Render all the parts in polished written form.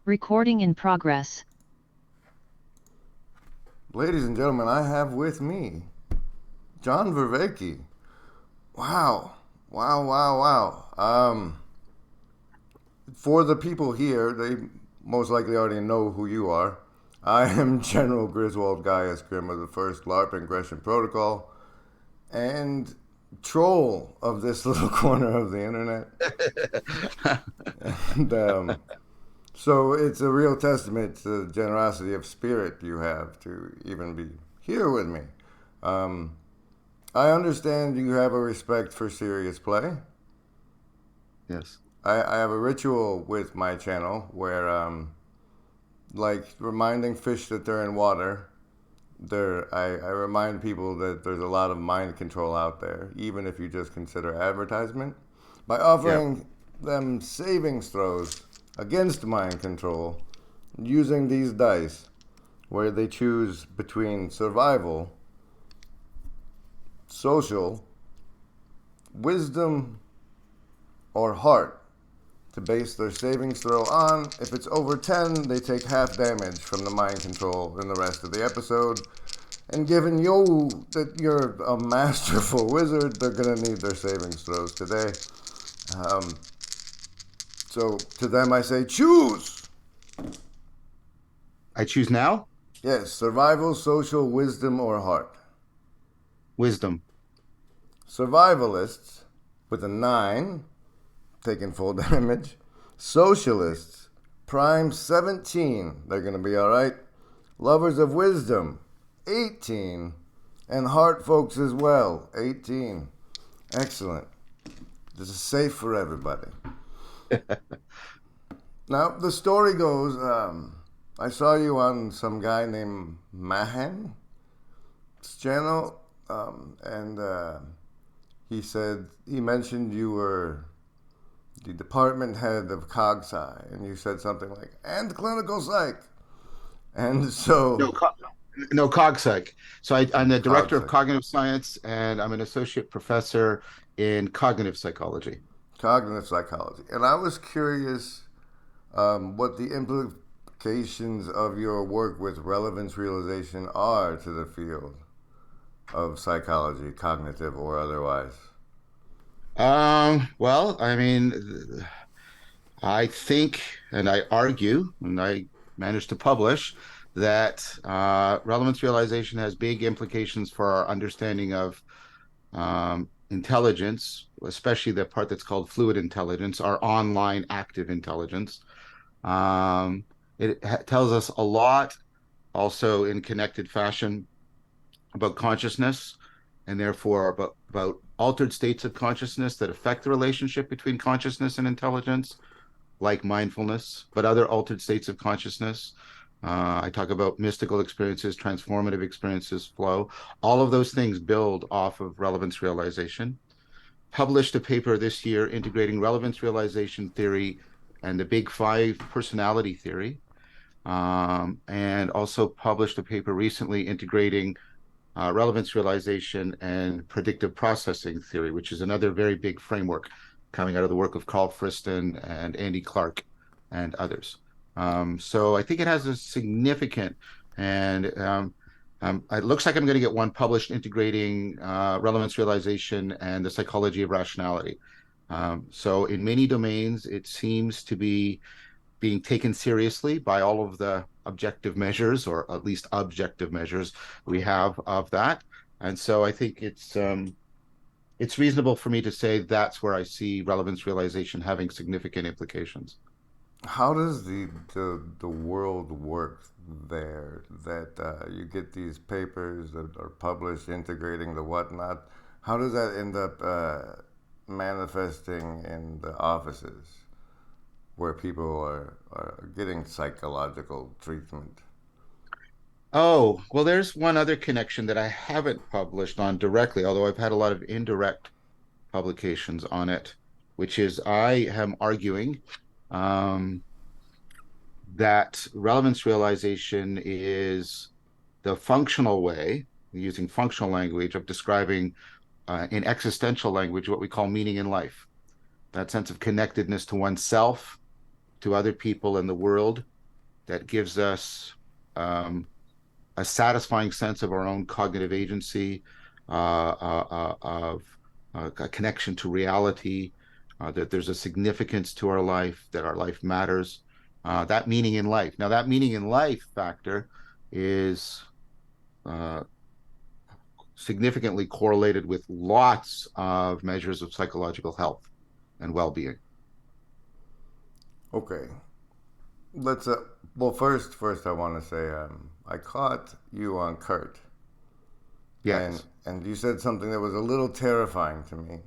Recording in progress. Ladies and gentlemen, I have with me John Vervaeke. Wow. Wow, wow, wow. For the people here, they most likely already know who you are. I am General Griswold Gaius Grim of the First LARP and Gresham Protocol and troll of this little corner of the internet. And so it's a real testament to the generosity of spirit you have to even be here with me. Um, I understand you have a respect for serious play. Yes. I have a ritual with my channel where, like reminding fish that they're in water, I remind people that there's a lot of mind control out there, even if you just consider advertisement, by Yeah. offering them savings throws against mind control using these dice, where they choose between survival, social, wisdom, or heart to base their savings throw on. If it's over 10, they take half damage from the mind control in the rest of the episode. And given you that you're a masterful wizard, they're gonna need their savings throws today. Um, so to them I say, choose! I choose now Yes, survival, social, wisdom, or heart. wisdom. Survivalists with a 9, taking full damage. Socialists, prime 17, they're gonna be alright. Lovers of wisdom, 18. And heart folks as well, 18. Excellent. This is safe for everybody. Now, the story goes, I saw you on some guy named Mahan's channel, and he mentioned you were the department head of CogSci, and you said something like, and clinical psych. And No, so, no, CogSci. So I'm the director of CogSci, cognitive science, and I'm an associate professor in cognitive psychology. cognitive psychology. And I was curious what the implications of your work with relevance realization are to the field of psychology, cognitive or otherwise. Well, I mean, I think, and I argue, and I managed to publish that relevance realization has big implications for our understanding of intelligence, especially the part that's called fluid intelligence, our online active intelligence. Um, it tells us a lot, also in connected fashion, about consciousness, and therefore about altered states of consciousness that affect the relationship between consciousness and intelligence, like mindfulness, but other altered states of consciousness. I talk about mystical experiences, transformative experiences, flow. All of those things build off of relevance realization. Published a paper this year integrating relevance realization theory and the big five personality theory. And also published a paper recently integrating relevance realization and predictive processing theory, which is another very big framework coming out of the work of Carl Friston and Andy Clark and others. So I think it has a significant and it looks like I'm going to get one published integrating relevance realization and the psychology of rationality. So in many domains, it seems to be being taken seriously by all of the objective measures, or at least objective measures we have of that. And so I think it's reasonable for me to say that's where I see relevance realization having significant implications. How does the world work there? That you get these papers that are published integrating the whatnot. How does that end up manifesting in the offices where people are getting psychological treatment? Oh, well, there's one other connection that I haven't published on directly, although I've had a lot of indirect publications on it, which is I am arguing um, that relevance realization is the functional way, using functional language, of describing in existential language what we call meaning in life. That sense of connectedness to oneself, to other people in the world. that gives us a satisfying sense of our own cognitive agency, of a connection to reality, that there's a significance to our life, that our life matters, that meaning in life. Now, that meaning in life factor is uh, significantly correlated with lots of measures of psychological health and well-being. Okay. Let's well, first I want to say I caught you on Kurt, Yes. and you said something that was a little terrifying to me.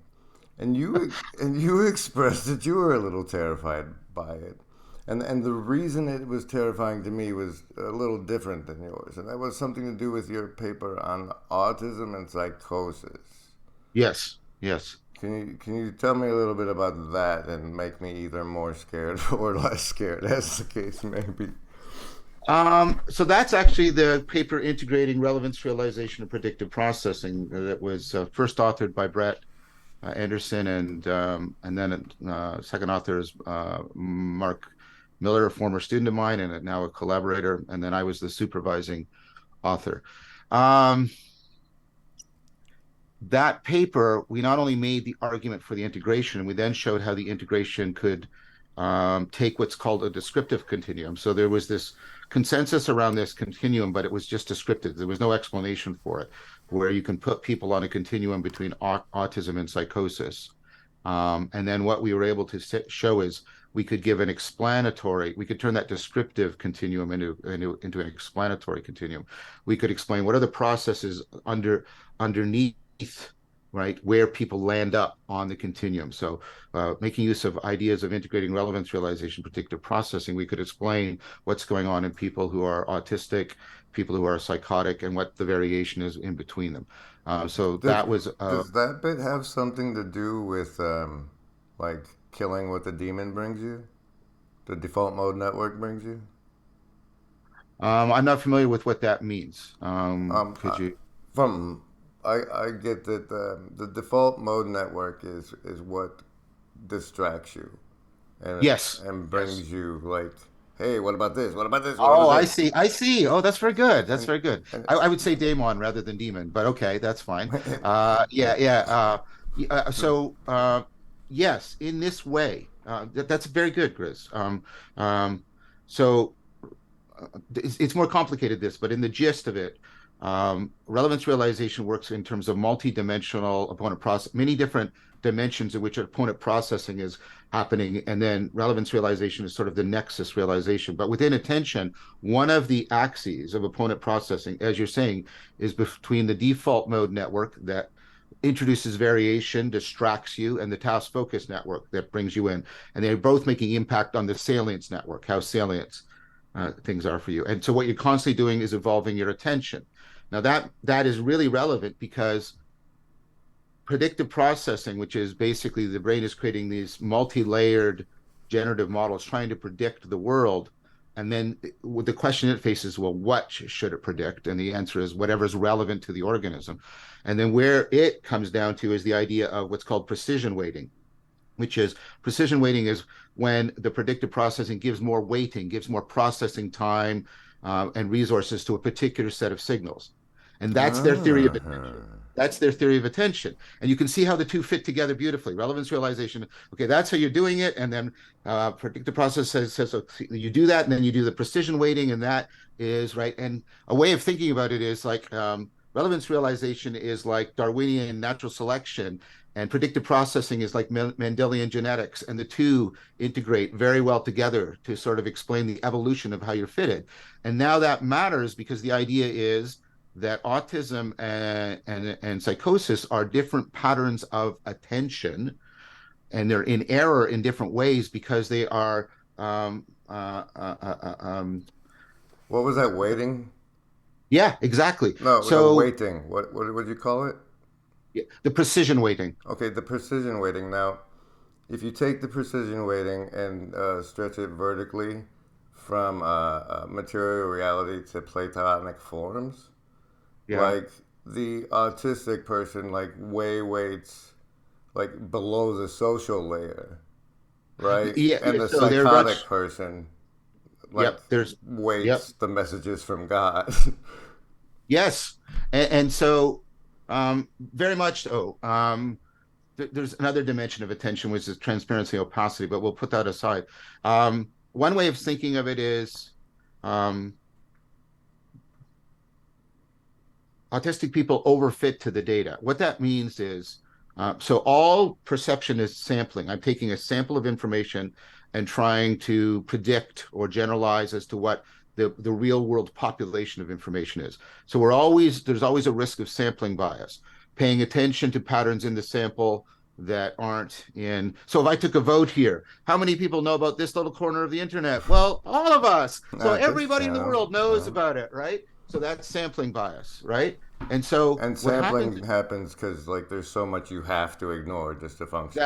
And you expressed that you were a little terrified by it. And the reason it was terrifying to me was a little different than yours. And that was something to do with your paper on autism and psychosis. Yes. Yes. Can you tell me a little bit about that and make me either more scared or less scared, as the case may be? So that's actually the paper integrating relevance realization and predictive processing that was first authored by Brett Anderson, and then second author is Mark Miller, a former student of mine and now a collaborator, and then I was the supervising author. Um, that paper, we not only made the argument for the integration, we then showed how the integration could take what's called a descriptive continuum. So there was this consensus around this continuum, but it was just descriptive. There was no explanation for it, where you can put people on a continuum between autism and psychosis. And then what we were able to show is we could give an explanatory, we could turn that descriptive continuum into an explanatory continuum. We could explain what are the processes underneath, right, where people land up on the continuum. So making use of ideas of integrating relevance realization, predictive processing, we could explain what's going on in people who are autistic, people who are psychotic, and what the variation is in between them. So Does that was does that bit have something to do with like killing what the demon brings you? The default mode network brings you? I'm not familiar with what that means. Um, Could I, you? from I get that the default mode network is what distracts you and Yes. and Yes. brings you like, hey, what about this? What about this? What Oh, about I this? see. I see. Oh, that's very good. That's And very good. and I would say daemon rather than demon, but okay, that's fine. Yeah, yeah. Yes, in this way, that's very good, Grizz. Um, so it's more complicated this, but in the gist of it, relevance realization works in terms of multi-dimensional opponent process, many different dimensions in which opponent processing is happening, and then relevance realization is sort of the nexus realization. But within attention, one of the axes of opponent processing, as you're saying, is between the default mode network that introduces variation, distracts you, and the task focus network that brings you in. And they're both making impact on the salience network, how salience things are for you. And so what you're constantly doing is evolving your attention. Now that is really relevant because predictive processing, which is basically the brain is creating these multi-layered generative models trying to predict the world. And then the question it faces, well, what should it predict? And the answer is whatever is relevant to the organism. And then where it comes down to is the idea of what's called precision weighting, which is precision weighting is when the predictive processing gives more weighting, gives more processing time and resources to a particular set of signals. And that's their theory of attention. uh-huh. That's their theory of attention. And you can see how the two fit together beautifully. Relevance realization, okay, that's how you're doing it. And then predictive process says okay, you do that, and then you do the precision weighting, and that is right. And a way of thinking about it is like relevance realization is like Darwinian natural selection, and predictive processing is like Mendelian genetics, and the two integrate very well together to sort of explain the evolution of how you're fitted. And now that matters because the idea is that autism and psychosis are different patterns of attention, and they're in error in different ways because they are What was that waiting? yeah, exactly. No, the So weighting. What would you call it? yeah, the precision weighting. Okay, the precision weighting. Now, if you take the precision weighting and stretch it vertically from material reality to Platonic forms, Yeah. like the autistic person, like way weights like below the social layer, right? Yeah, And yeah. the So they're psychotic much person like There's yep. waits the messages from God. Yes. And so very much so. There's another dimension of attention, which is transparency, opacity, but we'll put that aside. One way of thinking of it is um, autistic people overfit to the data. What that means is, so all perception is sampling. I'm taking a sample of information and trying to predict or generalize as to what the real world population of information is. So there's always a risk of sampling bias, paying attention to patterns in the sample that aren't in. So if I took a vote here, how many people know about this little corner of the internet? Well, all of us. So At this everybody in the channel. world knows about it, right? So that's sampling bias, right? And so And what happens sampling happens because like there's so much you have to ignore just to function.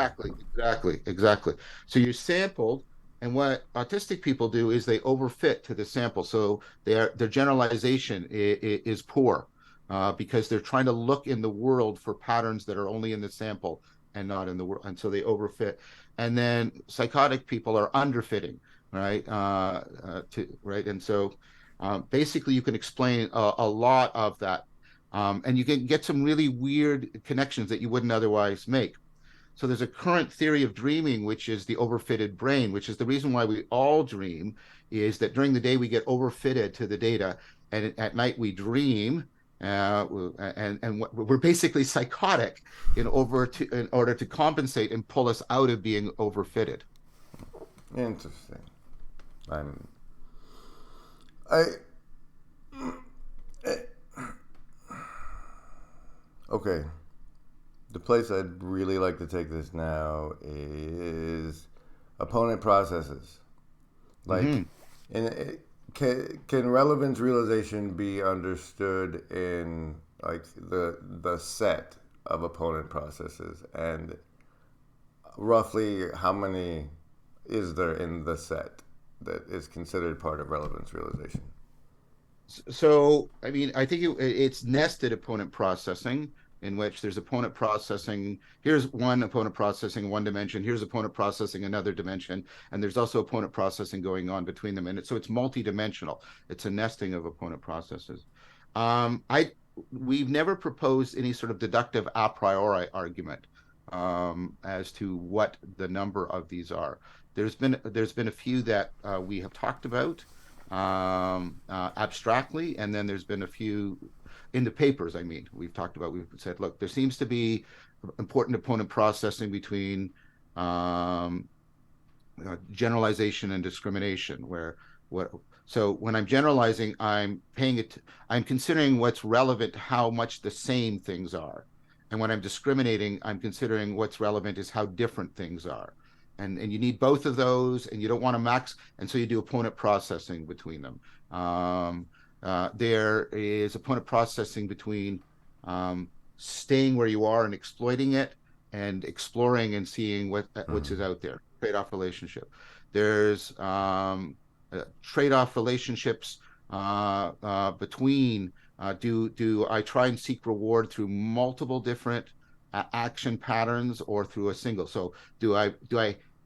exactly. So you're sampled, and what autistic people do is they overfit to the sample. So their generalization is poor because they're trying to look in the world for patterns that are only in the sample and not in the world, and so they overfit. And then psychotic people are underfitting, right? And so basically, you can explain a lot of that and you can get some really weird connections that you wouldn't otherwise make. So there's a current theory of dreaming, which is the overfitted brain, which is the reason why we all dream, is that during the day we get overfitted to the data, and at night we dream, and we're basically psychotic in order to compensate and pull us out of being overfitted. Interesting. I'm. I. Okay. The place I'd really like to take this now is opponent processes. Like, Mm-hmm. can relevance realization be understood in like the set of opponent processes, and roughly how many is there in the set that is considered part of relevance realization? So, I mean, I think it's nested opponent processing in which there's opponent processing. Here's one opponent processing one dimension. Here's opponent processing another dimension. And there's also opponent processing going on between them. So it's multidimensional. It's a nesting of opponent processes. I We've never proposed any sort of deductive a priori argument as to what the number of these are. There's been a few that we have talked about abstractly, and then there's been a few in the papers. I mean, we've said, look, there seems to be important opponent processing between um, generalization and discrimination, where what so when I'm generalizing, I'm considering what's relevant, how much the same things are. And when I'm discriminating, I'm considering what's relevant is how different things are. And you need both of those, and you don't want to max, and so you do opponent processing between them. There is opponent processing between staying where you are and exploiting it, and exploring and seeing what is out there. Trade-off relationship. There's trade-off relationships between do I try and seek reward through multiple different action patterns or through a single? So do I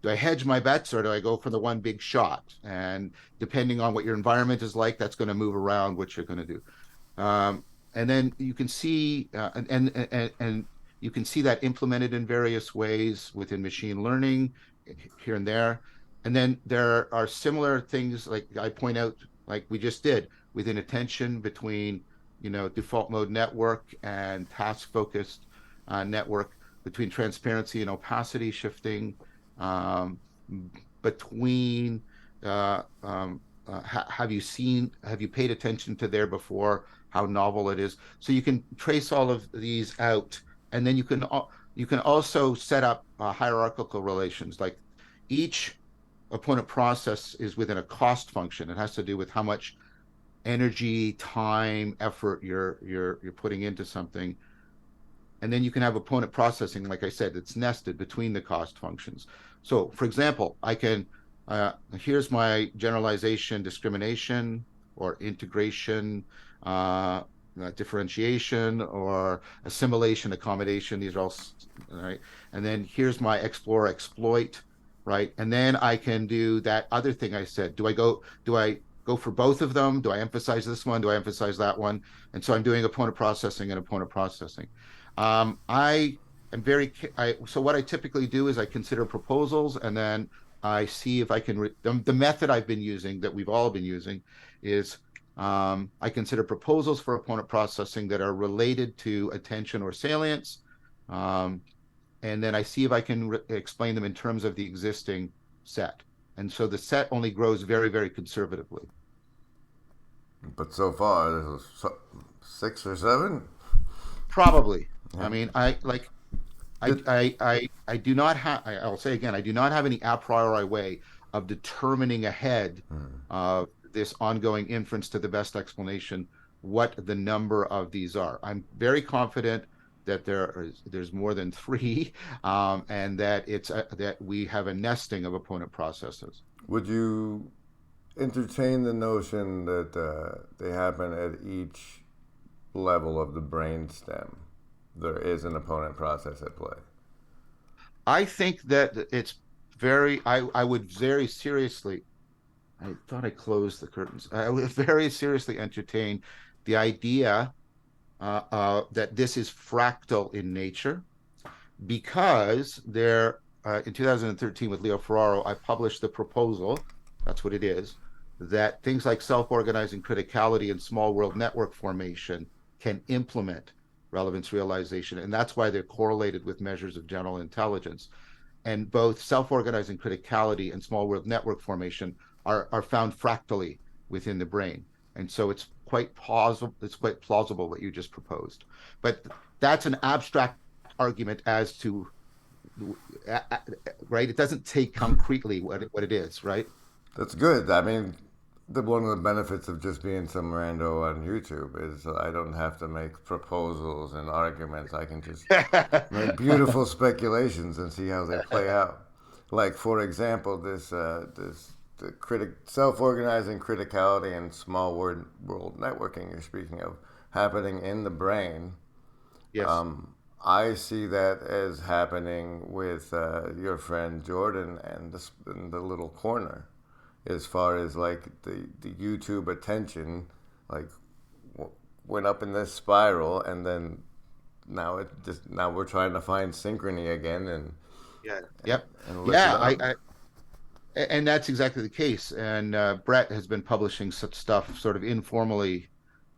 hedge my bets, or do I go for the one big shot? And depending on what your environment is like, that's going to move around what you're going to do. And then you can see and you can see that implemented in various ways within machine learning here and there. And then there are similar things like I point out, like we just did within attention between, default mode network and task focused network, between transparency and opacity shifting, um, between have you paid attention to there before, how novel it is. So you can trace all of these out, and then you can also set up hierarchical relations. Like each opponent process is within a cost function. It has to do with how much energy, time, effort you're putting into something. And then you can have opponent processing, like I said, it's nested between the cost functions. So, for example, here's my generalization, discrimination, or integration, differentiation, or assimilation, accommodation. These are all right. And then here's my explore, exploit. right? And then I can do that other thing I said. Do I go for both of them? Do I emphasize this one? Do I emphasize that one? And so I'm doing opponent processing and opponent processing. I am very so what I typically do is I consider proposals, and then I see if I can the method I've been using, that we've all been using, is I consider proposals for opponent processing that are related to attention or salience. Um, and then I see if I can explain them in terms of the existing set. And so the set only grows very, very conservatively. But so far, there's six or seven. Probably. I Yeah. mean, I like Did, I do not have, I'll say again, I do not have any a priori way of determining ahead of this ongoing inference to the best explanation what the number of these are. I'm very confident that there's more than three, and that that we have a nesting of opponent processes. would you entertain the notion that they happen at each level of the brain stem? There is an opponent process at play. I think that it's very, I would very seriously, I thought I closed the curtains. I would very seriously entertain the idea that this is fractal in nature, because in 2013 with Leo Ferraro, I published the proposal, that's what it is, that things like self-organizing criticality and small world network formation can implement relevance realization. And that's why they're correlated with measures of general intelligence. And both self-organizing criticality and small world network formation are found fractally within the brain. And so it's quite plausible what you just proposed. But that's an abstract argument as to, right? It doesn't take concretely what it is, right? That's good. I mean, one of the benefits of just being some rando on YouTube is I don't have to make proposals and arguments. I can just make beautiful speculations and see how they play out. Like, for example, this the self-organizing criticality and small world networking you're speaking of happening in the brain. Yes. I see that as happening with your friend Jordan and the little corner, as far as like the YouTube attention, like went up in this spiral, and then now we're trying to find synchrony again Yeah. Yep. and lift it Yeah. up. And that's exactly the case. And Brett has been publishing such stuff sort of informally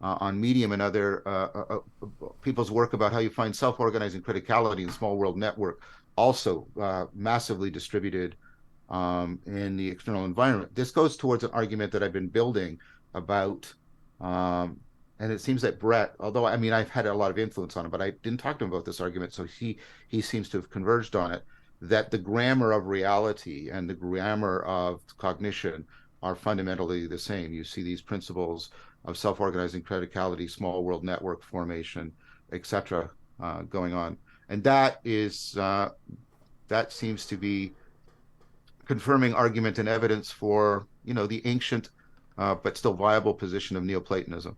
on Medium and other people's work about how you find self-organizing criticality in small world network, also massively distributed in the external environment. This goes towards an argument that I've been building about, um, and it seems that Brett, although I mean I've had a lot of influence on him, but I didn't talk to him about this argument, so he seems to have converged on it, that the grammar of reality and the grammar of cognition are fundamentally the same. You see these principles of self-organizing criticality, small world network formation, etc., going on, and that seems to be confirming argument and evidence for the ancient but still viable position of Neoplatonism.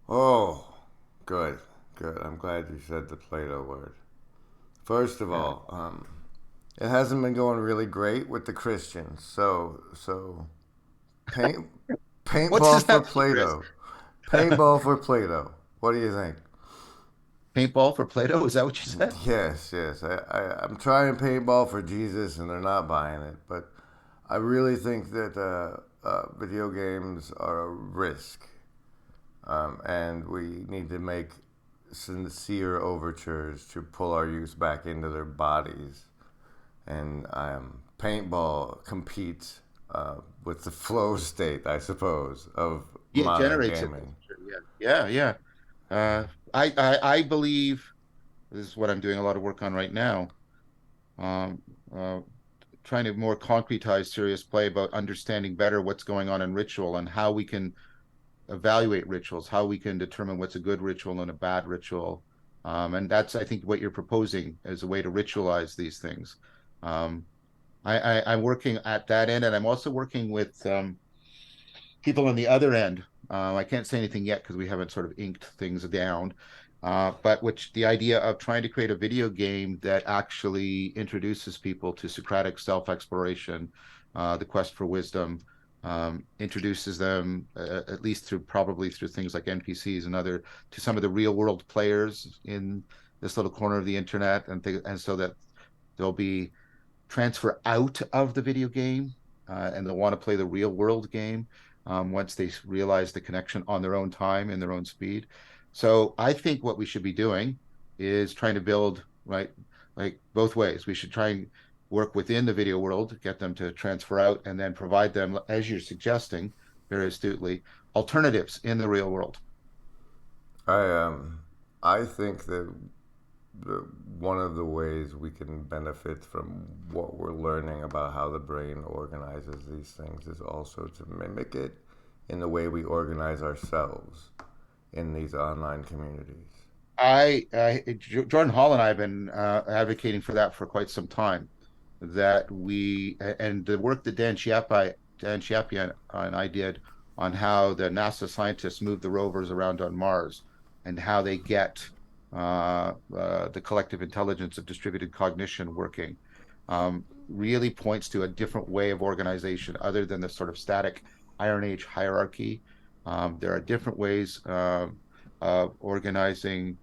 Oh, good, good. I'm glad you said the Plato word. First of Yeah. all, it hasn't been going really great with the Christians. So paint What paintball does for that mean, Chris? Plato. Paintball for Plato. What do you think? Paintball for Plato? Is that what you said? Yes, yes. I'm trying paintball for Jesus, and they're not buying it. But I really think that video games are a risk, and we need to make sincere overtures to pull our youth back into their bodies. And paintball competes with the flow state, I suppose, of Yeah, it modern generates it. gaming. Yeah, yeah, yeah. I believe this is what I'm doing a lot of work on right now. Um, uh, Trying to more concretize serious play about understanding better what's going on in ritual and how we can evaluate rituals, how we can determine what's a good ritual and a bad ritual. And that's, I think, what you're proposing as a way to ritualize these things. Um, I'm working at that end, and I'm also working with people on the other end. I can't say anything yet because we haven't sort of inked things down. But which the idea of trying to create a video game that actually introduces people to Socratic self-exploration, the quest for wisdom, introduces them at least through probably through things like NPCs and other to some of the real world players in this little corner of the internet, and so that there'll be transfer out of the video game, and they'll want to play the real world game once they realize the connection on their own time and their own speed. So I think what we should be doing is trying to build, right, like both ways. We should try and work within the video world, get them to transfer out, and then provide them, as you're suggesting very astutely, alternatives in the real world. I I think that one of the ways we can benefit from what we're learning about how the brain organizes these things is also to mimic it in the way we organize ourselves in these online communities. Jordan Hall and I have been advocating for that for quite some time. That we and the work that Dan Chiappi and I did on how the NASA scientists move the rovers around on Mars and how they get the collective intelligence of distributed cognition working really points to a different way of organization other than the sort of static Iron Age hierarchy. There are different ways of organizing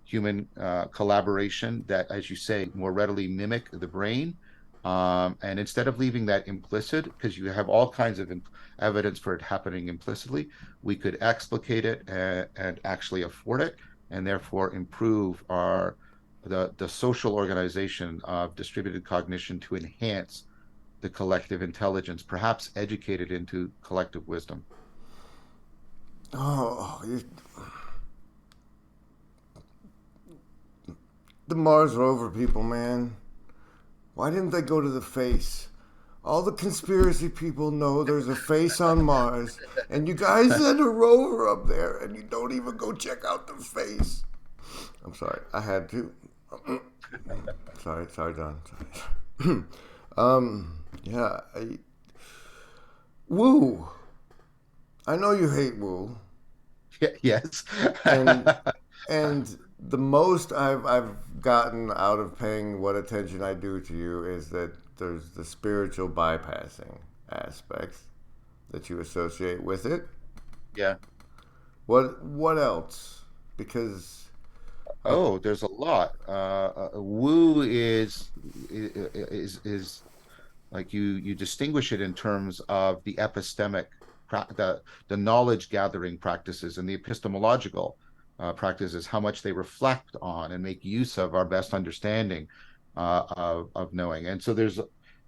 human collaboration that, as you say, more readily mimic the brain. And instead of leaving that implicit, because you have all kinds of evidence for it happening implicitly, we could explicate it and actually afford it, and therefore improve the social organization of distributed cognition to enhance the collective intelligence, perhaps educated into collective wisdom. Oh, the Mars rover people, man. Why didn't they go to the face? All the conspiracy people know there's a face on Mars, and you guys send a rover up there, and you don't even go check out the face. I'm sorry, I had to. Sorry, John. Sorry. Yeah. Woo. I know you hate woo, Yes. and and the most I've gotten out of paying what attention I do to you is that there's the spiritual bypassing aspects that you associate with it. Yeah. What else? Because Oh, there's a lot. Woo is like you distinguish it in terms of the epistemic, the knowledge gathering practices and the epistemological practices, how much they reflect on and make use of our best understanding of knowing. And so there's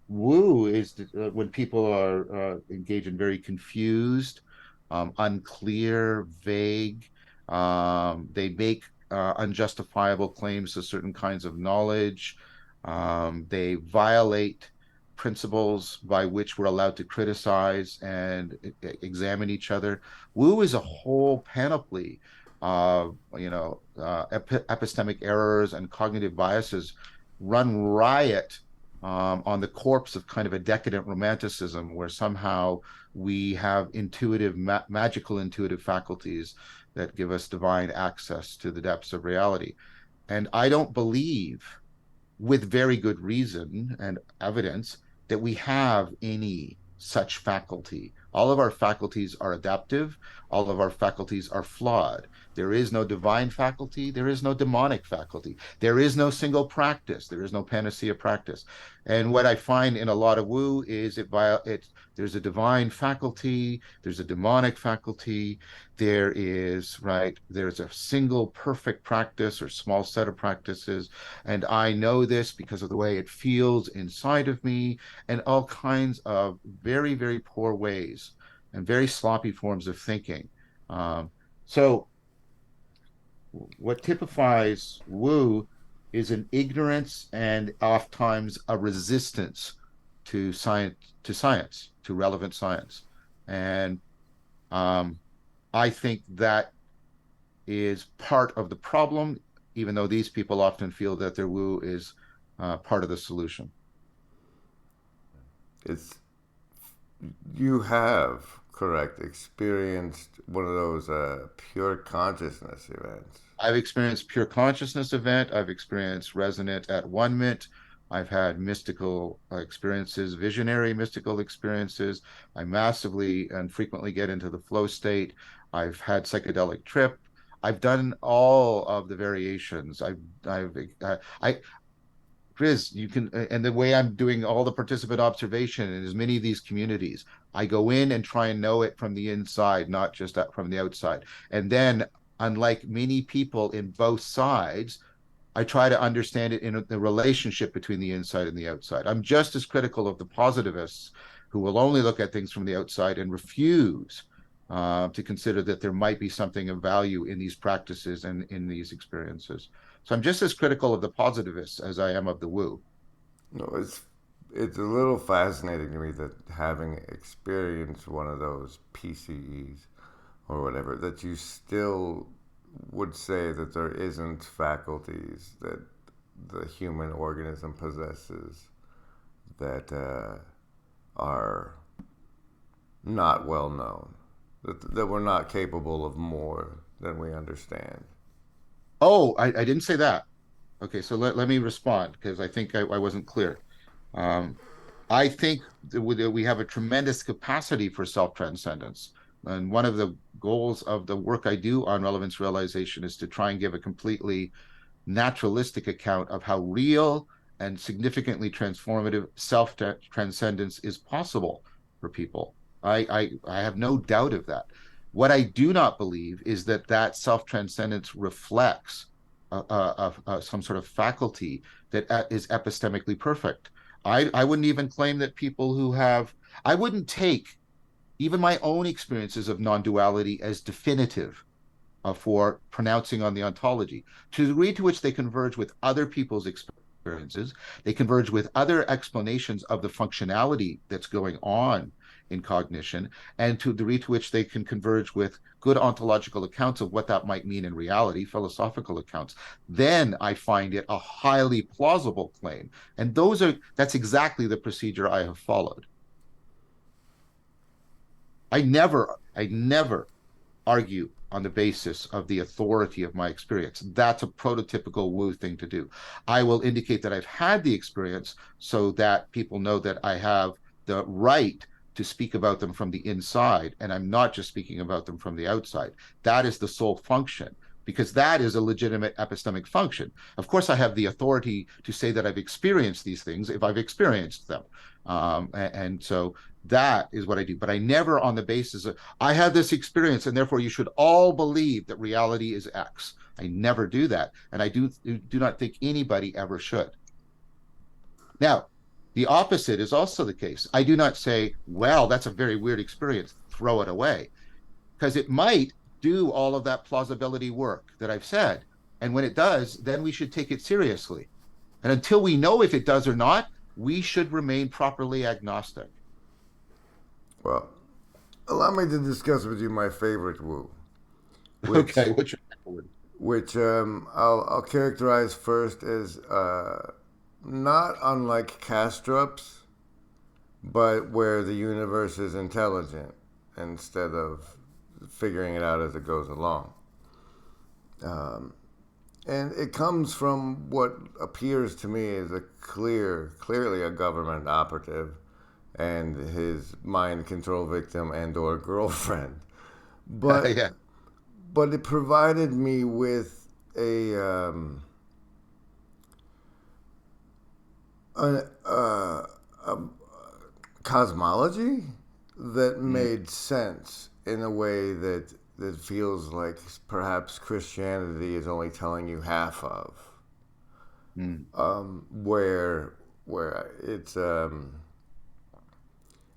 woo is when people are engaged in very confused, unclear, vague. They make unjustifiable claims to certain kinds of knowledge. They violate principles by which we're allowed to criticize and examine each other. Woo is a whole panoply of epistemic errors and cognitive biases run riot on the corpse of kind of a decadent romanticism, where somehow we have magical intuitive faculties that give us divine access to the depths of reality. And I don't believe, with very good reason and evidence, that we have any such faculty. All of our faculties are adaptive, all of our faculties are flawed. There is no divine faculty, there is no demonic faculty, there is no single practice, there is no panacea practice. And what I find in a lot of woo is there's a divine faculty, there's a demonic faculty, there's a single perfect practice or small set of practices, and I know this because of the way it feels inside of me, and all kinds of very, very poor ways and very sloppy forms of thinking. So, what typifies woo is an ignorance and oftentimes a resistance to relevant science. And um, I think that is part of the problem, even though these people often feel that their woo is part of the solution. it's you have correct, experienced one of those pure consciousness events. I've experienced pure consciousness event. I've experienced resonant at one mint. I've had mystical experiences, visionary mystical experiences. I massively and frequently get into the flow state. I've had psychedelic trip. I've done all of the variations. I, Chris, you can, and the way I'm doing all the participant observation in as many of these communities, I go in and try and know it from the inside, not just from the outside. And then, unlike many people in both sides, I try to understand it in the relationship between the inside and the outside. I'm just as critical of the positivists who will only look at things from the outside and refuse to consider that there might be something of value in these practices and in these experiences. So I'm just as critical of the positivists as I am of the woo. No, it's a little fascinating to me that having experienced one of those PCEs or whatever, that you still would say that there isn't faculties that the human organism possesses that are not well known, that we're not capable of more than we understand. Oh, I didn't say that. Okay, so let me respond because I think I wasn't clear. Um, I think that we have a tremendous capacity for self-transcendence. And one of the goals of the work I do on relevance realization is to try and give a completely naturalistic account of how real and significantly transformative self transcendence is possible for people. I have no doubt of that. What I do not believe is that that self transcendence reflects some sort of faculty that is epistemically perfect. I wouldn't even claim that people who have, I wouldn't take even my own experiences of non duality as definitive for pronouncing on the ontology. To the degree to which they converge with other people's experiences, they converge with other explanations of the functionality that's going on in cognition, and to the degree to which they can converge with good ontological accounts of what that might mean in reality, philosophical accounts, then I find it a highly plausible claim. And that's exactly the procedure I have followed. I never argue on the basis of the authority of my experience. That's a prototypical woo thing to do. I will indicate that I've had the experience so that people know that I have the right to speak about them from the inside, and I'm not just speaking about them from the outside. That is the sole function, because that is a legitimate epistemic function. Of course, I have the authority to say that I've experienced these things if I've experienced them. And so that is what I do. But I never, on the basis of, I had this experience, and therefore you should all believe that reality is X. I never do that. And I do not think anybody ever should. Now, the opposite is also the case. I do not say, well, that's a very weird experience, throw it away, because it might do all of that plausibility work that I've said. And when it does, then we should take it seriously. And until we know if it does or not, we should remain properly agnostic. Well, allow me to discuss with you my favorite woo, Okay, which what's your word? I'll characterize first as not unlike Kastrup's, but where the universe is intelligent instead of figuring it out as it goes along. And it comes from what appears to me as a clearly a government operative and his mind control victim and or girlfriend. But Yeah. but it provided me with a, a cosmology that Mm, made sense in a way that feels like perhaps Christianity is only telling you half of. mm, Where it's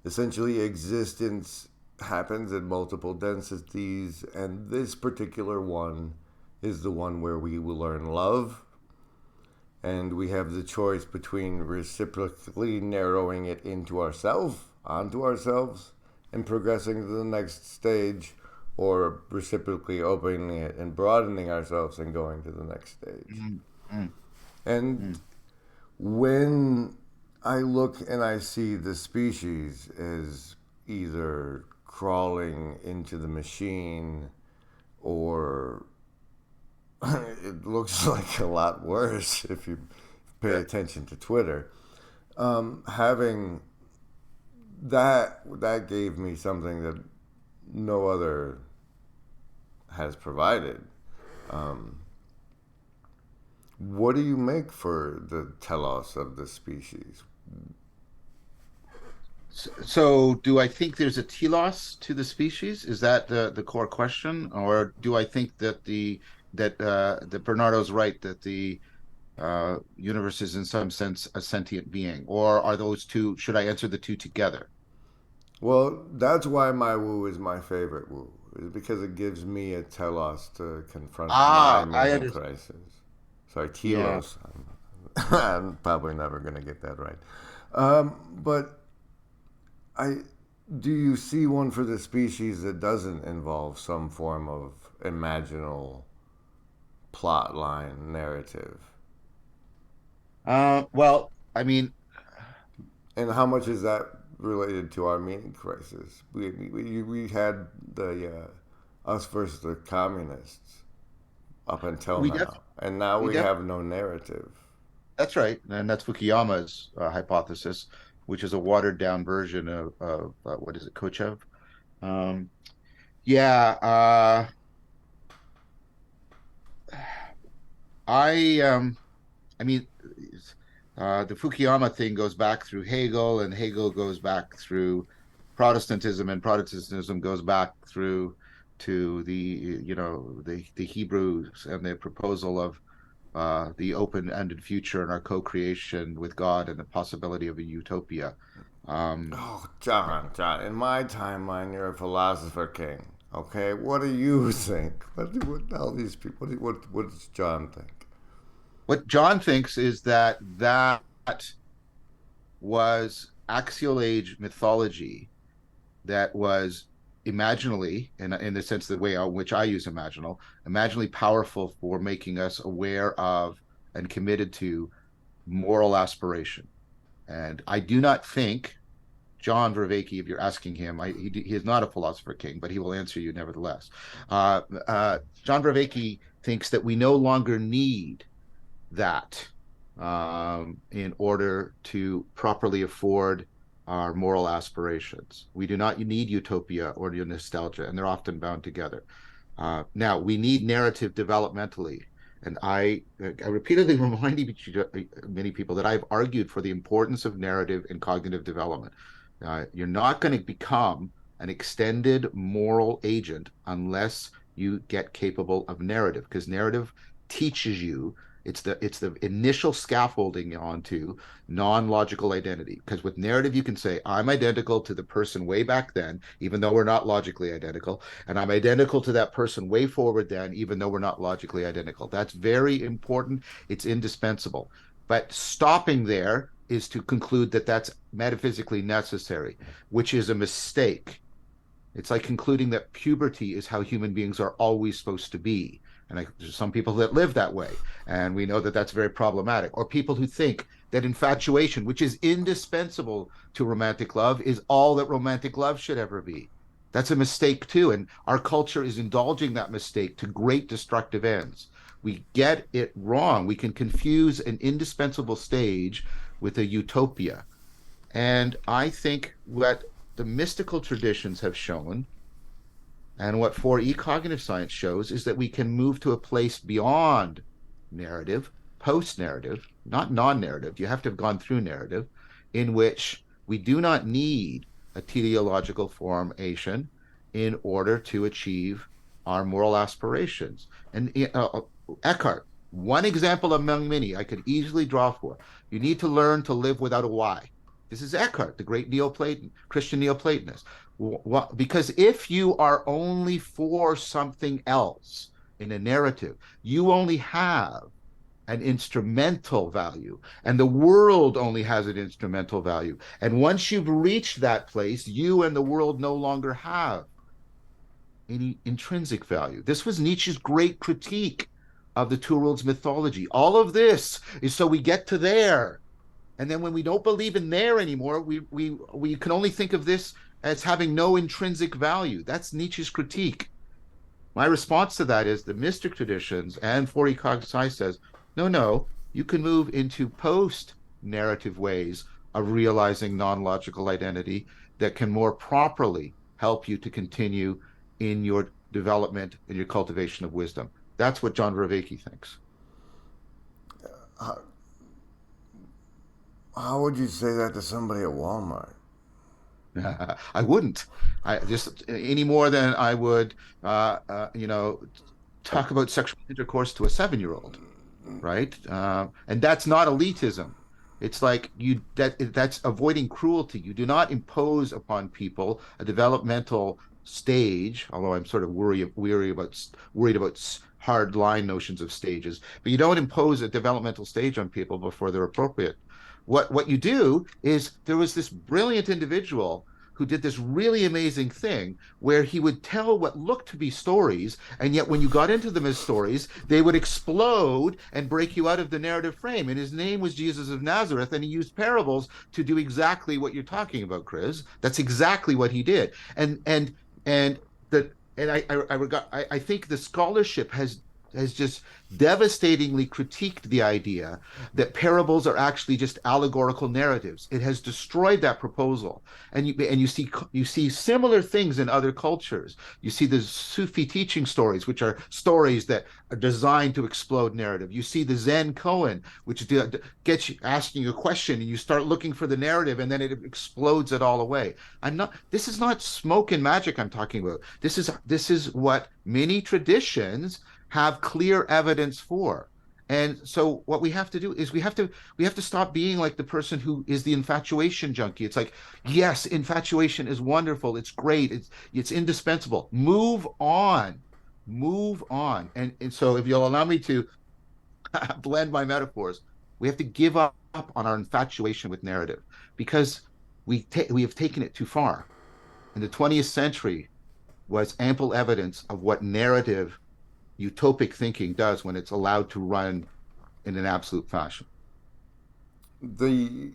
essentially existence happens in multiple densities, and this particular one is the one where we will learn love, and we have the choice between reciprocally narrowing it onto ourselves, and progressing to the next stage, or reciprocally opening it and broadening ourselves and going to the next stage. mm, mm, And mm, when I look and I see the species as either crawling into the machine, or it looks like a lot worse if you pay attention to Twitter. Having that gave me something that no other has provided. Um, what do you make for the telos of the species? So, do I think there's a telos to the species? Is that the core question, or do I think that that Bernardo's right that the universe is in some sense a sentient being, or are those two? Should I answer the two together? Well, that's why my woo is my favorite woo, is because it gives me a telos to confront my I meaning understand. crisis. Sorry, Yeah, telos. I'm probably never going to get that right. But I do you see one for the species that doesn't involve some form of imaginal plot line narrative? well, I mean, And how much is that related to our meaning crisis? We had the us versus the communists up until we def now, and now we we def have no narrative. that's right, and that's Fukuyama's hypothesis, which is a watered down version of what is it, Kochev? Um, yeah, I I mean, the Fukuyama thing goes back through Hegel, and Hegel goes back through Protestantism, and Protestantism goes back through to the Hebrews and their proposal of the open-ended future and our co-creation with God and the possibility of a utopia. Um, Oh, John, in my timeline, you're a philosopher king. Okay, what do you think? What all these people? What does John think? what John thinks is that was axial age mythology that was imaginally, in the sense the way in which I use imaginally powerful for making us aware of and committed to moral aspiration. And I do not think John Vervaeke, if you're asking him, he is not a philosopher king, but he will answer you nevertheless. John Vervaeke thinks that we no longer need that in order to properly afford our moral aspirations. We do not need utopia or nostalgia, and they're often bound together. Now, we need narrative developmentally. And I repeatedly reminded many people that I've argued for the importance of narrative in cognitive development. You're not going to become an extended moral agent unless you get capable of narrative, because narrative teaches you it's the initial scaffolding onto non-logical identity. Because with narrative, you can say, I'm identical to the person way back then, even though we're not logically identical, and I'm identical to that person way forward then, even though we're not logically identical. That's very important. It's indispensable. But stopping there is to conclude that that's metaphysically necessary, which is a mistake. It's like concluding that puberty is how human beings are always supposed to be. And there's some people that live that way. And we know that that's very problematic. Or people who think that infatuation, which is indispensable to romantic love, is all that romantic love should ever be. That's a mistake too. And our culture is indulging that mistake to great destructive ends. We get it wrong. We can confuse an indispensable stage with a utopia. And I think what the mystical traditions have shown, and what 4E cognitive science shows, is that we can move to a place beyond narrative, post narrative, not non narrative. You have to have gone through narrative, in which we do not need a teleological formation in order to achieve our moral aspirations. And Eckhart, one example among many I could easily draw for, you need to learn to live without a why. This is Eckhart, the great Christian Neoplatonist. Because if you are only for something else in a narrative, you only have an instrumental value, and the world only has an instrumental value. And once you've reached that place, you and the world no longer have any intrinsic value. This was Nietzsche's great critique of the two worlds mythology. All of this is so we get to there, and then when we don't believe in there anymore, we can only think of this as having no intrinsic value. That's Nietzsche's critique. My response to that is the mystic traditions and Ecology says, no, no, you can move into post narrative ways of realizing non logical identity that can more properly help you to continue in your development and your cultivation of wisdom. That's what John Vervaeke thinks. How, how would you say that to somebody at Walmart? I wouldn't. I just any more than I would, you know, talk about sexual intercourse to a 7-year-old, right? And that's not elitism. It's like that's avoiding cruelty. You do not impose upon people a developmental stage, although I'm sort of worried about hard line notions of stages, but you don't impose a developmental stage on people before they're appropriate. What you do is there was this brilliant individual who did this really amazing thing where he would tell what looked to be stories, and yet when you got into them as stories, they would explode and break you out of the narrative frame. And his name was Jesus of Nazareth, and he used parables to do exactly what you're talking about, Chris. That's exactly what he did. And the and I think the scholarship has just devastatingly critiqued the idea that parables are actually just allegorical narratives. It has destroyed that proposal, and you see similar things in other cultures. You see the Sufi teaching stories, which are stories that are designed to explode narrative. You see the Zen koan, which gets you asking a question, and you start looking for the narrative, and then it explodes it all away. I'm not. This is not smoke and magic I'm talking about. This is what many traditions have clear evidence for. And so what we have to do is we have to stop being like the person who is the infatuation junkie. It's like, yes, infatuation is wonderful, it's great, it's indispensable. Move on. Move on. And so if you'll allow me to blend my metaphors, we have to give up on our infatuation with narrative because we have taken it too far. And the 20th century was ample evidence of what narrative utopic thinking does when it's allowed to run in an absolute fashion. The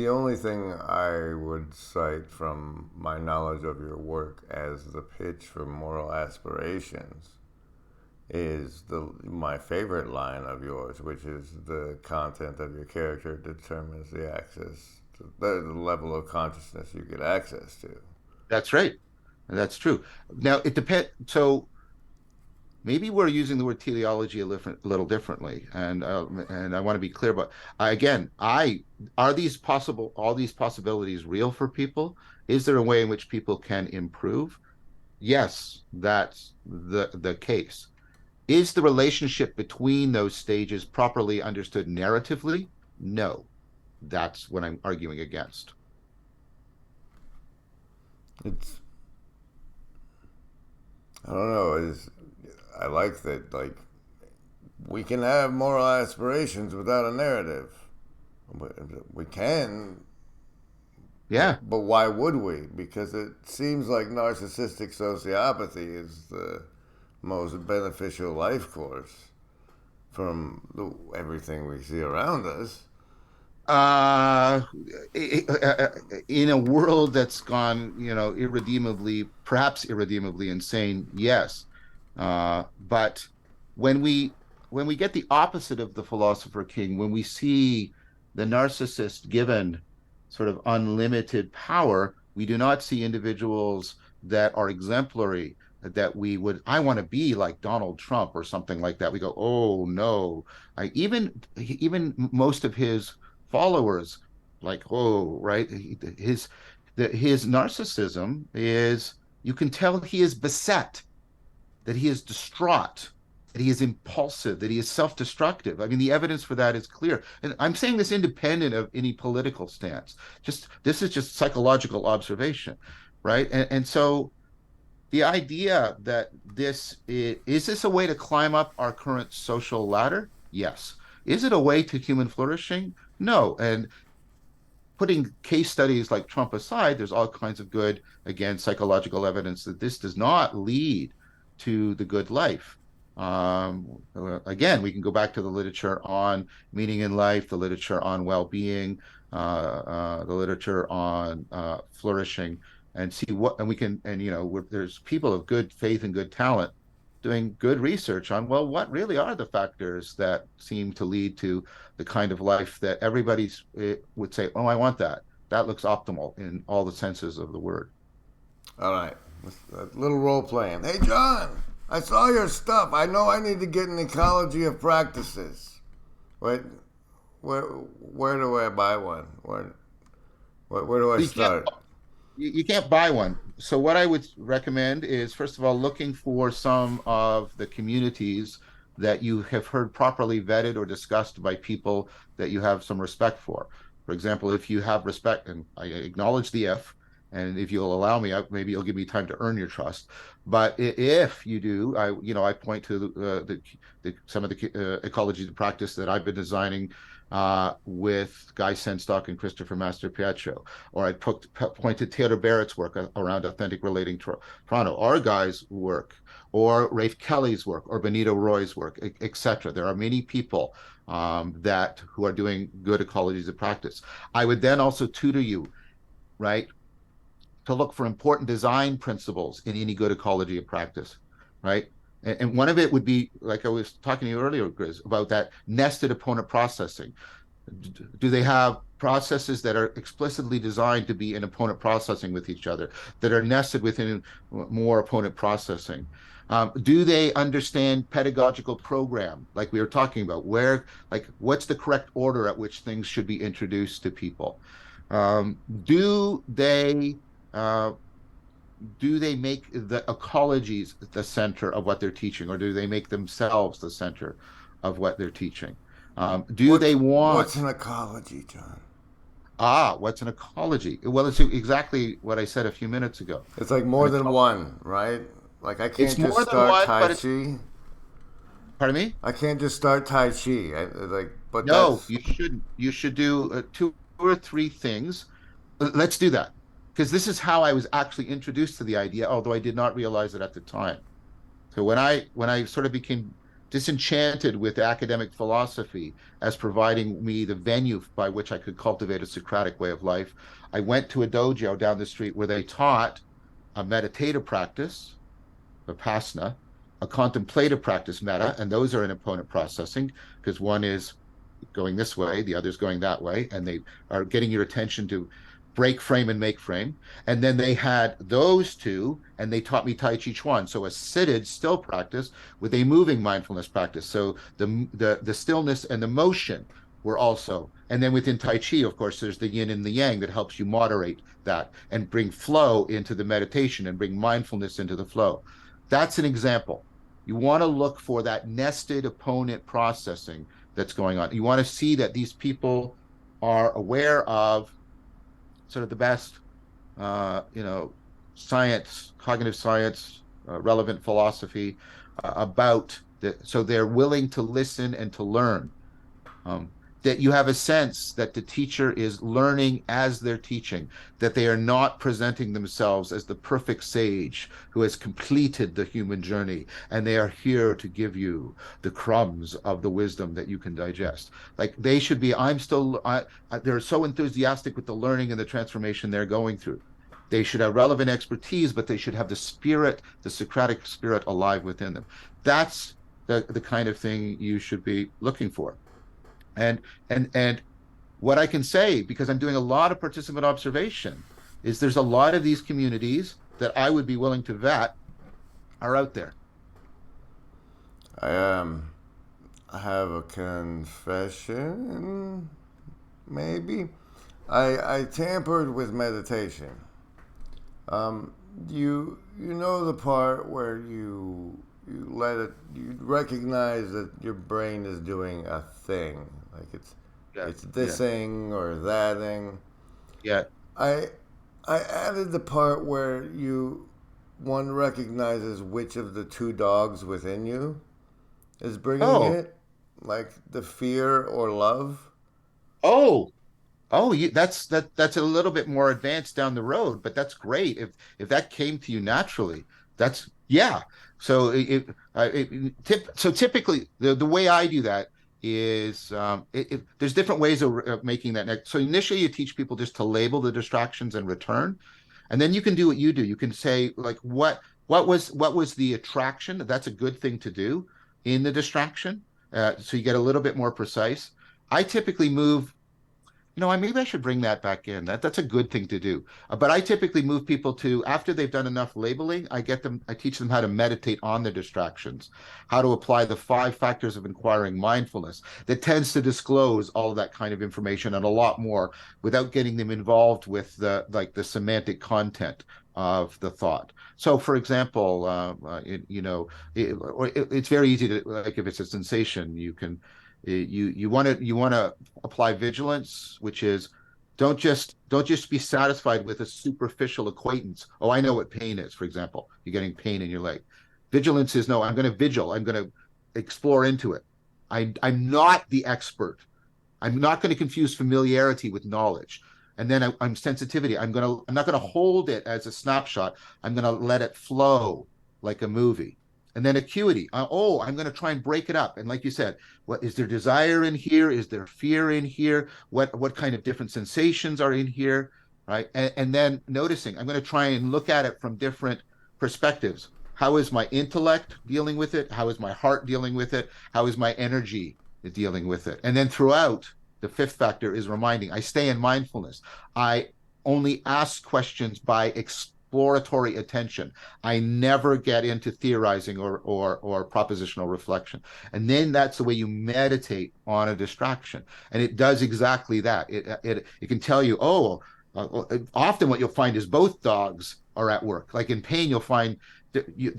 only thing I would cite from my knowledge of your work as the pitch for moral aspirations is my favorite line of yours, which is the content of your character determines the level of consciousness you get access to. That's right. That's true. Now it depends. So maybe we're using the word teleology a little differently, and I want to be clear. But again, I are these possible all these possibilities real for people? Is there a way in which people can improve? Yes, that's the case. Is the relationship between those stages properly understood narratively? No, that's what I'm arguing against. It's I don't know. I like that. Like we can have moral aspirations without a narrative. We can, Yeah. but why would we? Because it seems like narcissistic sociopathy is the most beneficial life course from everything we see around us. uh in a world that's gone, irredeemably, perhaps irredeemably insane, yes. But when we get the opposite of the philosopher king, when we see the narcissist given sort of unlimited power, we do not see individuals that are exemplary, that I want to be like Donald Trump or something like that. We go, oh no. Even most of his followers, like, oh, right, his narcissism is, you can tell he is beset, that he is distraught, that he is impulsive, that he is self-destructive. I mean, the evidence for that is clear. And I'm saying this independent of any political stance. This is just psychological observation, right? And so the idea that this a way to climb up our current social ladder? Yes. Is it a way to human flourishing? No. And putting case studies like Trump aside, there's all kinds of good, again, psychological evidence that this does not lead to the good life. Again, we can go back to the literature on meaning in life, the literature on well-being, the literature on flourishing, and see what, and we can, and there's people of good faith and good talent doing good research on, well, what really are the factors that seem to lead to the kind of life that everybody's would say, oh, I want that. That looks optimal in all the senses of the word. All right. A little role playing. Hey, John, I saw your stuff. I know I need to get an ecology of practices. Wait, where do I buy one? Where do I You can't start? you can't buy one. So what I would recommend is, first of all, looking for some of the communities that you have heard properly vetted or discussed by people that you have some respect for. For example, if you have respect, and I acknowledge the if, and if you'll allow me, maybe you'll give me time to earn your trust. But if you do, I point to some of the ecologies of practice that I've been designing with Guy Senstock and Christopher Master Pietro, or I point to Taylor Barrett's work around authentic relating Toronto, our guys' work, or Rafe Kelly's work, or Benito Roy's work, etc. There are many people that who are doing good ecologies of practice. I would then also tutor you, right, to look for important design principles in any good ecology of practice, right? And one of it would be, like I was talking to you earlier, Grizz, about that nested opponent processing. Do they have processes that are explicitly designed to be in opponent processing with each other, that are nested within more opponent processing? Do they understand pedagogical program, like we were talking about, where, like, what's the correct order at which things should be introduced to people? Do they uh, do they make the ecologies the center of what they're teaching, or do they make themselves the center of what they're teaching? Do What's they want what's an ecology, John? what's an ecology? Well, it's exactly what I said a few minutes ago. It's like more An than ecology, one, right? Like I it's can't just more than start one, Tai but it's, Chi. pardon me? I can't just start Tai Chi. But No, that's you shouldn't. You should do two or three things. Let's do that, because this is how I was actually introduced to the idea, although I did not realize it at the time. So when I sort of became disenchanted with academic philosophy as providing me the venue by which I could cultivate a Socratic way of life, I went to a dojo down the street where they taught a meditative practice, Vipassana, a contemplative practice, metta, and those are in opponent processing, because one is going this way, the other's going that way, and they are getting your attention to break frame and make frame. And then they had those two, and they taught me Tai Chi Chuan. So a seated still practice with a moving mindfulness practice. So the stillness and the motion were also, and then within Tai Chi, of course, there's the yin and the yang that helps you moderate that and bring flow into the meditation and bring mindfulness into the flow. That's an example. You want to look for that nested opponent processing that's going on. You want to see that these people are aware of sort of the best, science, cognitive science, relevant philosophy about that. So they're willing to listen and to learn. Um, that you have a sense that the teacher is learning as they're teaching, that they are not presenting themselves as the perfect sage who has completed the human journey, and they are here to give you the crumbs of the wisdom that you can digest. Like they should be, they're so enthusiastic with the learning and the transformation they're going through. They should have relevant expertise, but they should have the spirit, the Socratic spirit alive within them. That's the kind of thing you should be looking for. And what I can say, because I'm doing a lot of participant observation, is there's a lot of these communities that I would be willing to vet are out there. I I have a confession, maybe. I tampered with meditation. Um, you know the part where you let it you recognize that your brain is doing a thing, like Yeah, it's yeah, this thing or that thing. yeah. I I added the part where you one recognizes which of the two dogs within you is bringing Oh, it, like the fear or love. oh, oh. That's a little bit more advanced down the road, but that's great. If that came to you naturally, that's yeah. So so typically the way I do that is there's different ways of making that next. So initially you teach people just to label the distractions and return. And then you can do what you do. You can say, like, what was the attraction? That's a good thing to do in the distraction. So you get a little bit more precise. I typically move, maybe I should bring that back in. That's a good thing to do. But I typically move people to, after they've done enough labeling, I teach them how to meditate on the distractions, how to apply the 5 factors of inquiring mindfulness that tends to disclose all of that kind of information and a lot more without getting them involved with the semantic content of the thought. So, for example, it's very easy to, like, if it's a sensation, you want to apply vigilance, which is don't just be satisfied with a superficial acquaintance. Oh, I know what pain is, for example. You're getting pain in your leg. Vigilance is, no, I'm going to vigil. I'm going to explore into it. I'm not the expert. I'm not going to confuse familiarity with knowledge. And then I'm sensitivity. I'm not going to hold it as a snapshot. I'm going to let it flow like a movie. And then acuity. I'm going to try and break it up. And like you said, what is there desire in here? Is there fear in here? What kind of different sensations are in here? Right. And then noticing, I'm going to try and look at it from different perspectives. How is my intellect dealing with it? How is my heart dealing with it? How is my energy dealing with it? And then throughout, the 5th factor is reminding. I stay in mindfulness. I only ask questions by exploratory attention. I never get into theorizing or propositional reflection. And then that's the way you meditate on a distraction. And it does exactly that. It can tell you, often what you'll find is both dogs are at work. Like in pain, you'll find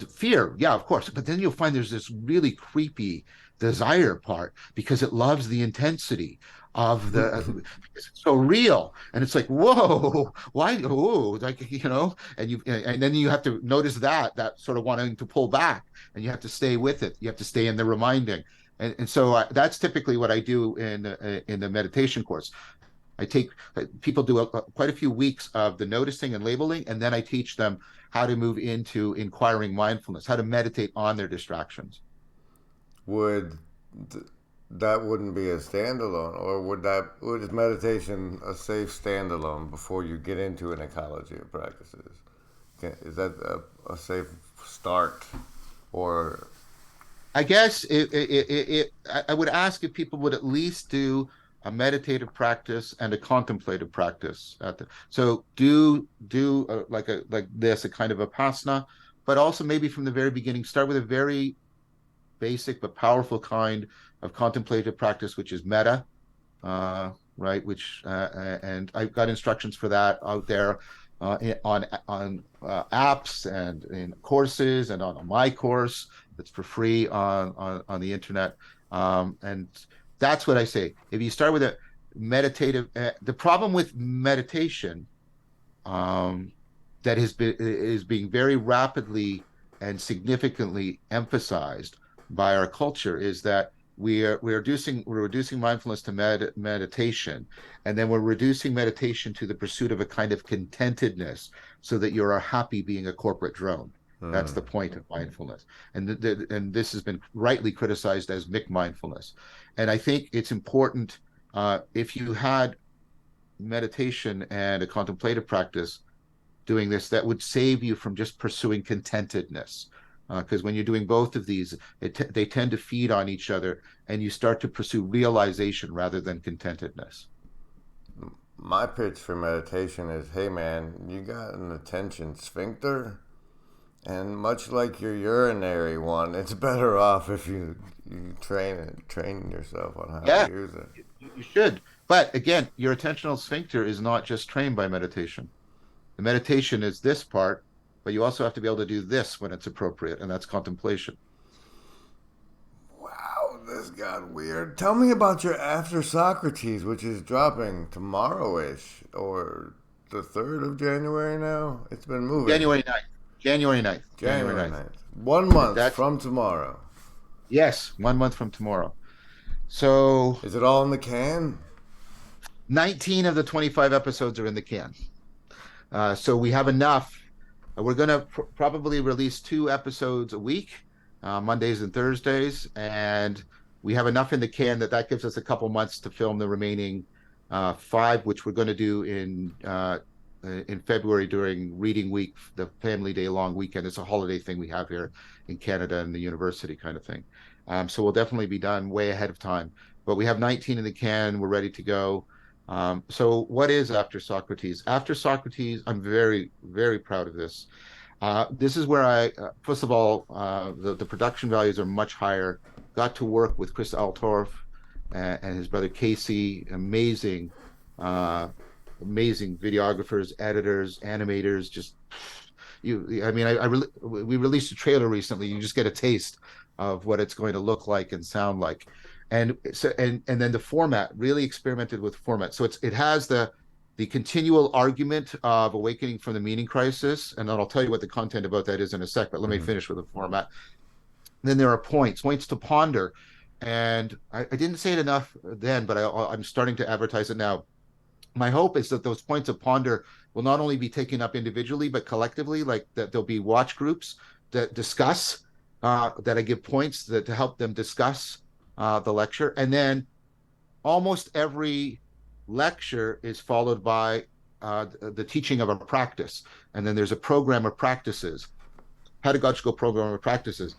fear, yeah, of course, but then you'll find there's this really creepy desire part because it loves the intensity of because it's so real, and it's like, whoa, why, like, and then you have to notice that sort of wanting to pull back, and you have to stay with it. You have to stay in the reminding, and so that's typically what I do in the meditation course. I take people do quite a few weeks of the noticing and labeling, and then I teach them how to move into inquiring mindfulness, how to meditate on their distractions. Would that wouldn't be a standalone, or would meditation a safe standalone before you get into an ecology of practices? Is that a safe start, or? I guess I would ask if people would at least do a meditative practice and a contemplative practice so do like this, a kind of vipassana, but also maybe from the very beginning start with a very basic but powerful kind of contemplative practice, which is metta, right? Which and I've got instructions for that out there on apps and in courses and on my course that's for free on the internet. And that's what I say. If you start with a meditative, the problem with meditation that is being very rapidly and significantly emphasized by our culture is that we're reducing mindfulness to meditation, and then we're reducing meditation to the pursuit of a kind of contentedness, so that you're happy being a corporate drone. That's the point of mindfulness, and and this has been rightly criticized as McMindfulness. And I think it's important, if you had meditation and a contemplative practice doing this, that would save you from just pursuing contentedness. Because when you're doing both of these, they tend to feed on each other, and you start to pursue realization rather than contentedness. My pitch for meditation is, hey man, you got an attention sphincter, and much like your urinary one, it's better off if you train yourself on how to use it. You should. But again, your attentional sphincter is not just trained by meditation. The meditation is this part, but you also have to be able to do this when it's appropriate, and that's contemplation. Wow, this got weird. Tell me about your After Socrates, which is dropping tomorrow-ish, or the 3rd of January now? It's been moving. January 9th. January 9th. January 9th. 1 month from tomorrow. Yes, 1 month from tomorrow. So... Is it all in the can? 19 of the 25 episodes are in the can. So we have enough. We're going to probably release 2 episodes a week, Mondays and Thursdays, and we have enough in the can that gives us a couple months to film the remaining 5, which we're going to do in in February during Reading Week, the Family Day long weekend. It's a holiday thing we have here in Canada and the university kind of thing. So we'll definitely be done way ahead of time. But we have 19 in the can. We're ready to go. So what is After Socrates? After Socrates, I'm very, very proud of this. This is where first of all, the production values are much higher. Got to work with Chris Altorf and his brother Casey, uh, amazing videographers, editors, animators. Just I mean, we released a trailer recently. You just get a taste of what it's going to look like and sound like, and then the format. Really experimented with format. So it has the continual argument of awakening from the meaning crisis, and then I'll tell you what the content about that is in a sec. But let me Mm-hmm. finish with the format. And then there are points to ponder, and I didn't say it enough then, but I'm starting to advertise it now. My hope is that those points of ponder will not only be taken up individually but collectively, like that there'll be watch groups that discuss, that I give points that to help them discuss the lecture, and then almost every lecture is followed by the teaching of a practice, and then there's a program of practices, pedagogical program of practices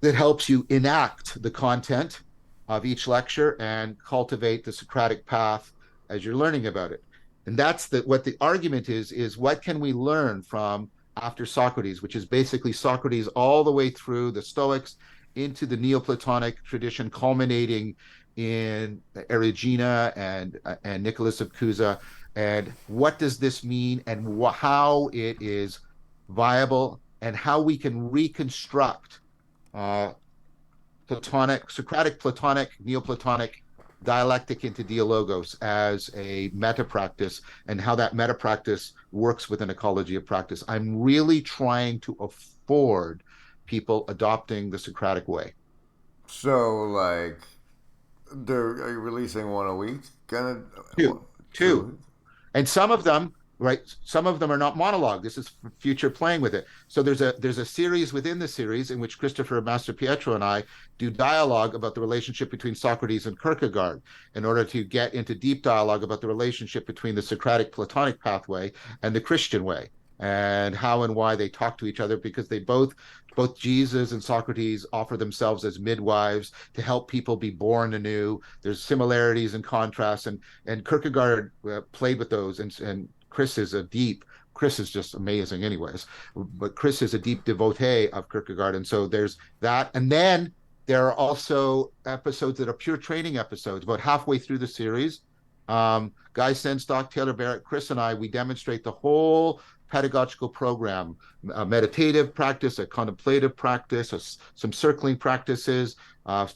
that helps you enact the content of each lecture and cultivate the Socratic path as you're learning about it. And that's what the argument is what can we learn from After Socrates, which is basically Socrates all the way through the Stoics into the Neoplatonic tradition, culminating in Erigena and Nicholas of Cusa. And what does this mean, and how it is viable, and how we can reconstruct uh, Platonic, Socratic, Platonic, Neoplatonic dialectic into dialogos as a meta practice, and how that meta practice works with an ecology of practice. I'm really trying to afford people adopting the Socratic way. So, like, are you releasing one a week? Kind of Two, two, two. and some of them, right, some of them are not monologue. This is future playing with it. So there's a series within the series in which Christopher Master Pietro and I do dialogue about the relationship between Socrates and Kierkegaard, in order to get into deep dialogue about the relationship between the Socratic Platonic pathway and the Christian way, and how and why they talk to each other, because they both Jesus and Socrates offer themselves as midwives to help people be born anew. There's similarities and contrasts, and Kierkegaard played with those, and Chris is just amazing anyways, but Chris is a deep devotee of Kierkegaard, and so there's that. And then there are also episodes that are pure training episodes. About halfway through the series, Guy Senstock, Taylor Barrett, Chris, and I, we demonstrate the whole pedagogical program: a meditative practice, a contemplative practice, some circling practices,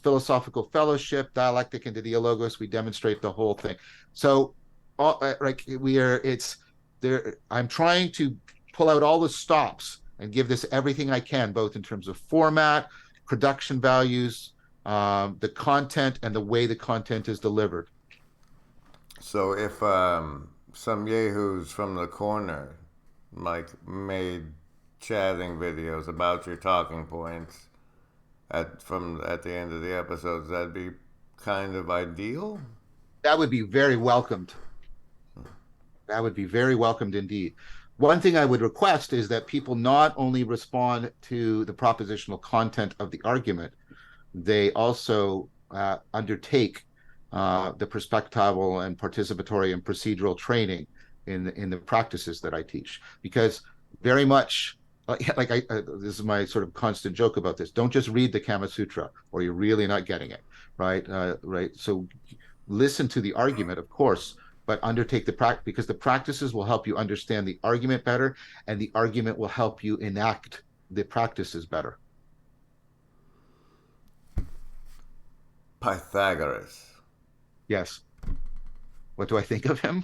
philosophical fellowship, dialectic into dialogos. We demonstrate the whole thing. So, like it's there. I'm trying to pull out all the stops and give this everything I can, both in terms of format, production values, the content, and the way the content is delivered. So, if some yahoos from the corner, like, made chatting videos about your talking points at the end of the episodes, that'd be kind of ideal. That would be very welcomed. That would be very welcomed indeed. One thing I would request is that people not only respond to the propositional content of the argument, they also undertake the perspectival and participatory and procedural training in the practices that I teach. Because very much, this is my sort of constant joke about this. Don't just read the Kama Sutra, or you're really not getting it, right? Right. So listen to the argument, of course, but undertake the practice, because the practices will help you understand the argument better, and the argument will help you enact the practices better. Pythagoras. Yes. What do I think of him?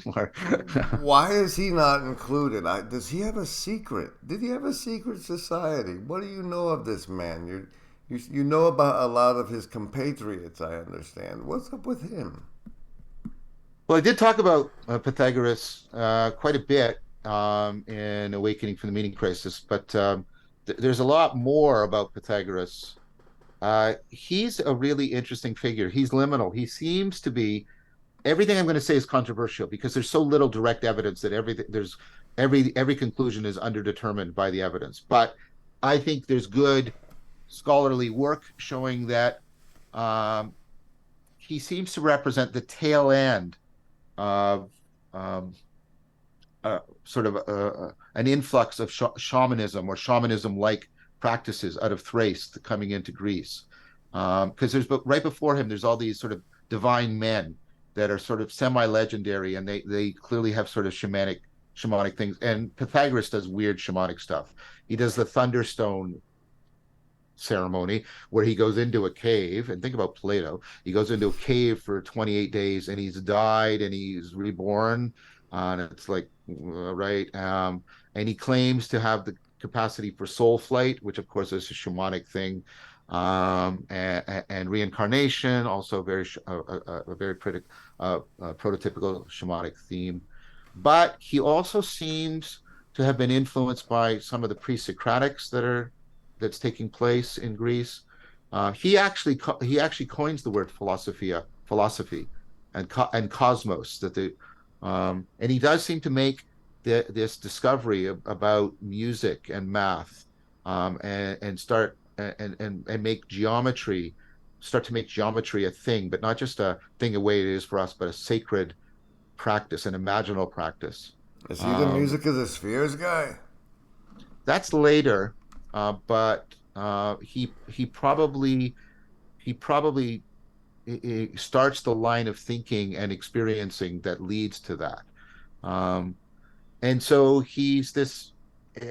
Why is he not included? Does he have a secret? Did he have a secret society? What do you know of this man? You know about a lot of his compatriots, I understand. What's up with him? Well, I did talk about Pythagoras quite a bit in Awakening from the Meaning Crisis, but there's a lot more about Pythagoras. He's a really interesting figure. He's liminal. He seems to be, everything I'm going to say is controversial because there's so little direct evidence that everything there's every conclusion is underdetermined by the evidence. But I think there's good scholarly work showing that um, he seems to represent the tail end of um, sort of an influx of shamanism or shamanism-like practices out of Thrace coming into Greece. Because there's right before him, there's all these sort of divine men that are sort of semi-legendary, and they clearly have sort of shamanic things. And Pythagoras does weird shamanic stuff. He does the thunderstone ceremony where he goes into a cave, and think about Plato. He goes into a cave for 28 days and he's died and he's reborn. And it's like, right. And he claims to have the capacity for soul flight, which of course is a shamanic thing. And reincarnation, also a very prototypical shamanic theme. But he also seems to have been influenced by some of the pre-Socratics that's taking place in Greece. He actually coins the word philosophy, and cosmos. And he does seem to make this discovery about music and math, and start to make geometry a thing, but not just a thing the way it is for us, but a sacred practice, an imaginal practice. Is he the Um, music of the spheres guy? that's later, but he probably starts the line of thinking and experiencing that leads to that. Um, and so he's this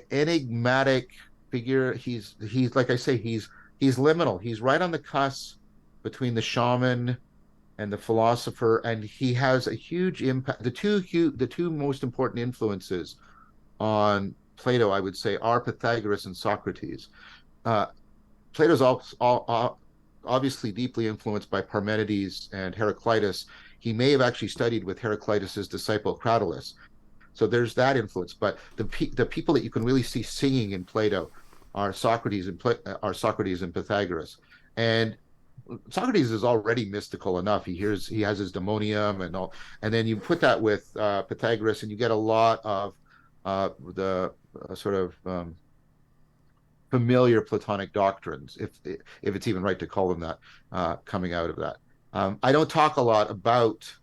enigmatic figure. He's like I say, he's liminal. He's right on the cusp between the shaman and the philosopher, and he has a huge impact. The two most important influences on Plato, I would say, are Pythagoras and Socrates. Uh, Plato's obviously deeply influenced by Parmenides and Heraclitus. He may have actually studied with Heraclitus's disciple Cratylus. So there's that influence. But the people that you can really see singing in Plato are Socrates and Pythagoras. And Socrates is already mystical enough. He has his demonium and all, and then you put that with Pythagoras, and you get a lot of the sort of familiar Platonic doctrines, if it's even right to call them that, coming out of that. I don't talk a lot about.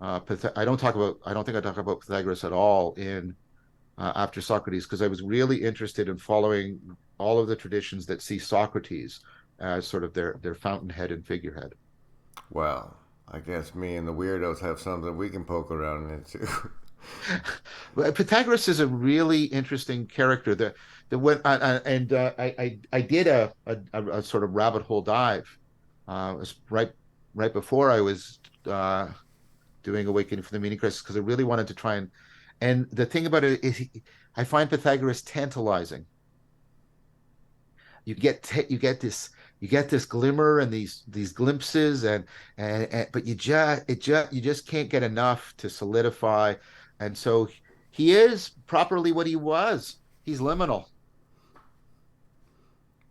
I don't think I talk about Pythagoras at all in after Socrates, because I was really interested in following all of the traditions that see Socrates as sort of their fountainhead and figurehead. Well, I guess me and the weirdos have something we can poke around into. But Pythagoras is a really interesting character. The when and I did a sort of rabbit hole dive. It was right before I was doing Awakening from the Meaning Crisis, because I really wanted to try and the thing about it is I find Pythagoras tantalizing. You get this glimmer and these glimpses, and but you just can't get enough to solidify. And so he is properly what he was. He's liminal.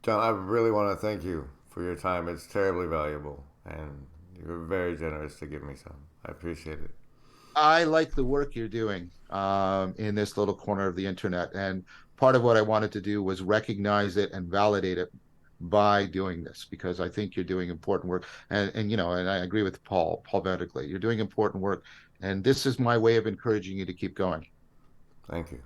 John, I really want to thank you for your time. It's terribly valuable, and you're very generous to give me some. I appreciate it. I like the work you're doing in this little corner of the internet. And part of what I wanted to do was recognize it and validate it by doing this, because I think you're doing important work. And I agree with Paul Vanderglay. You're doing important work. And this is my way of encouraging you to keep going. Thank you.